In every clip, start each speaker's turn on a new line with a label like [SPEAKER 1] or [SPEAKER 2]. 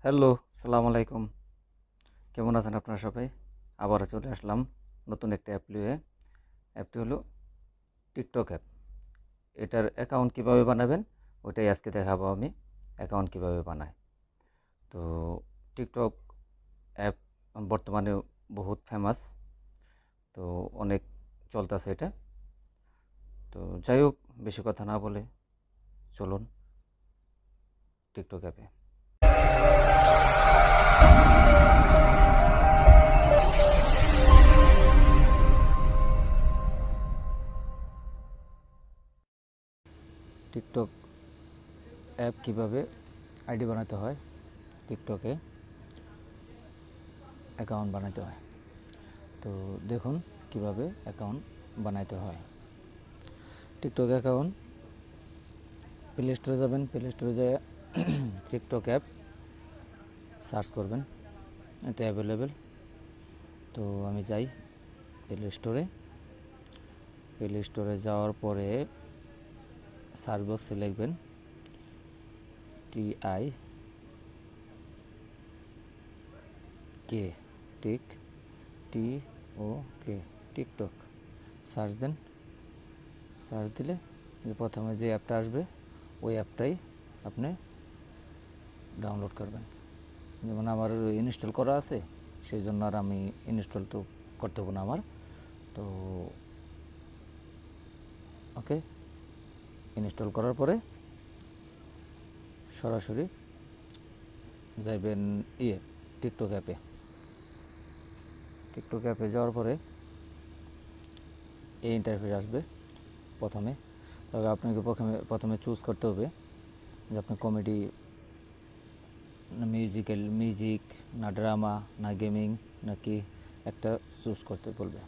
[SPEAKER 1] Hello, সালাম আলাইকুম। কেমন আছেন আপনারা সবাই? আবারও চলে আসলাম নতুন একটা অ্যাপ নিয়ে। অ্যাপটি হলো টিকটক অ্যাপ। এটার অ্যাকাউন্ট কিভাবে বানাবেন ওটাই আজকে দেখাবো আমি। অ্যাকাউন্ট কিভাবে বানায়। তো টিকটক অ্যাপ বর্তমানে বহুত ফেমাস। তো অনেক চলতেছে এটা। তো যাই হোক, বেশি কথা না বলে চলুন টিকটক অ্যাপে। টিকটক অ্যাপ কিভাবে আইডি বানাতে হয়, টিকটকে অ্যাকাউন্ট বানাতে হয়। তো দেখুন কিভাবে অ্যাকাউন্ট বানাইতে হয়। টিকটক অ্যাকাউন্ট প্লে স্টোরে যাবেন, প্লে স্টোরে যেয়ে টিকটক অ্যাপ সার্চ করবেন, এটা অ্যাভেলেবেল। তো আমি যাই প্লে স্টোরে। প্লে স্টোরে যাওয়ার পরে সার্চ বক্সে লিখবেন TIK, টিক TOK, টিকটক সার্চ দেন। সার্চ দিলে যে প্রথমে যে অ্যাপটা আসবে ওই অ্যাপটাই আপনি ডাউনলোড করবেন। যেমন আমার ইনস্টল করা আছে, সেই জন্য আর আমি ইনস্টল তো করতে হবে না আমার। তো ওকে, ইনস্টল করার পরে সরাসরি যাইবেন টিকটক অ্যাপে। টিকটক অ্যাপে যাওয়ার পরে এই ইন্টারফেস আসবে প্রথমে। তবে আপনাকে প্রথমে চুজ করতে হবে যে আপনি কমেডি না মিউজিক না ড্রামা না গেমিং নাকি একটা চুজ করতে বলবে,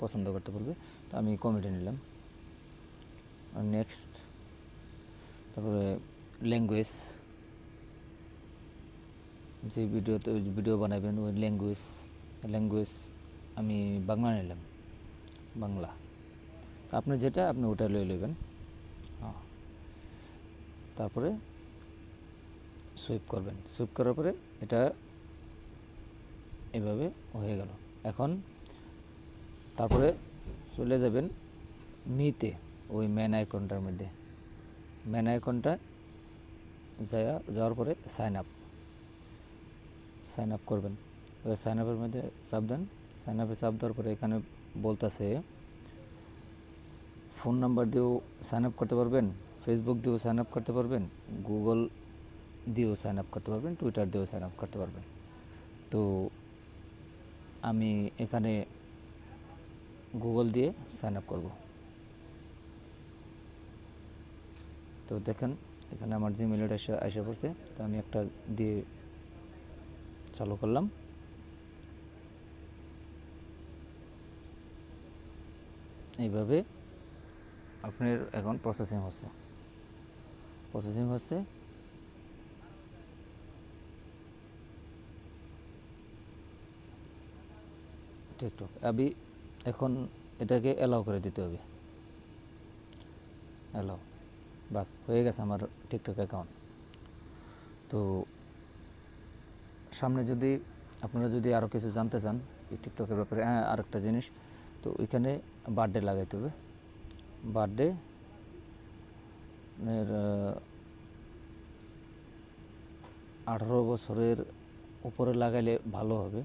[SPEAKER 1] পছন্দ করতে বলবে। তো আমি কমেডি নিলাম। নেক্সট, তারপরে ল্যাঙ্গুয়েজ, যে ভিডিও বানাবেন ওই ল্যাঙ্গুয়েজ আমি বাংলা নিলাম, বাংলা। আপনি যেটা আপনি ওটা লয়ে নেবেন। হ্যাঁ, তারপরে সুইপ করবেন। সুইপ করার পরে এটা এভাবে হয়ে গেল। এখন তারপরে চলে যাবেন মিতে, ওই ম্যান আইকনটার মধ্যে। ম্যান আইকনটা যাওয়ার পরে সাইন আপ করবেন। সাইন আপের মধ্যে চাপ দেন। সাইন আপে চাপ দেওয়ার পরে এখানে বলতেছে ফোন নাম্বার দিয়েও সাইন আপ করতে পারবেন, ফেসবুক দিয়েও সাইন আপ করতে পারবেন, গুগল দিয়েও সাইন আপ করতে পারবেন, টুইটার দিয়েও সাইন আপ করতে পারবেন। তো আমি এখানে গুগল দিয়ে সাইন আপ করব। তো দেখেন এখানে আমার জিমেল এসে পড়ছে। তো আমি একটা দিয়ে চালু করলাম। এইভাবে আপনার এখন প্রসেসিং হচ্ছে। টিকটক আমি এখন এটাকে অ্যালাউ করে দিতে হবে। অ্যালাউ, বাস হয়ে গেছে আমার টিকটক অ্যাকাউন্ট। তো সামনে যদি আপনারা যদি আরও কিছু জানতে চান এই টিকটকের ব্যাপারে, হ্যাঁ আরেকটা জিনিস, তো ওইখানে বার্থডে লাগাইতে হবে। বার্থডে 18 বছরের উপরে লাগাইলে ভালো হবে।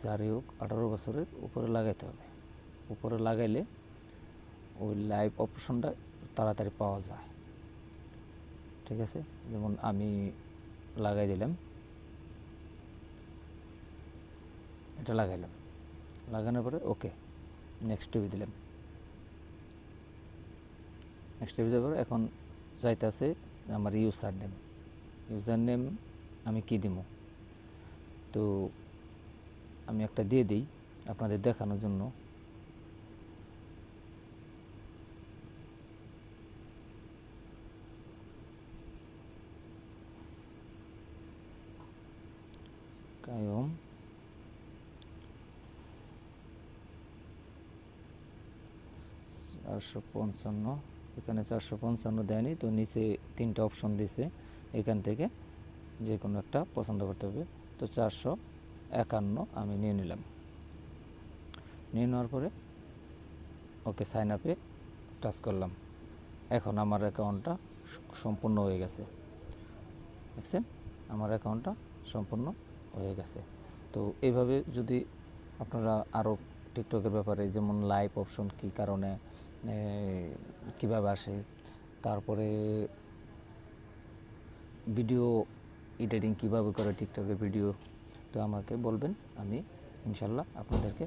[SPEAKER 1] যারই হোক 18 বছরের উপরে লাগাইতে হবে। উপরে লাগাইলে ওই লাইভ অপশনটা তাড়াতাড়ি পাওয়া যায়। ঠিক আছে, যেমন আমি লাগাই দিলাম, এটা লাগাইলাম। লাগানোর পরে ওকে, নেক্সট টিভি দিলাম। নেক্সট টিভি দেওয়ার পরে এখন যাইতেছে আমার ইউজার নেম আমি কি দিব। তো আমি একটা দিয়ে দিই আপনাদের দেখানোর জন্য। কায়ম 455, এখানে 455 দেয়নি, তো নিচে 3টা অপশন দিছে, এখান থেকে যে কোনো একটা পছন্দ করতে হবে। তো 451 আমি নিয়ে নিলাম। নিয়ে নেওয়ার পরে ওকে সাইন আপে টাচ করলাম। এখন আমার অ্যাকাউন্টটা সম্পূর্ণ হয়ে গেছে। দেখছেন, আমার অ্যাকাউন্টটা সম্পূর্ণ হয়ে গেছে। তো এইভাবে যদি আপনারা আরও টিকটকের ব্যাপারে, যেমন লাইভ অপশন কী কারণে কীভাবে আসে, তারপরে ভিডিও এডিটিং কীভাবে করে টিকটকের ভিডিও, তো আমাকে বলবেন, আমি ইনশাল্লাহ আপনাদেরকে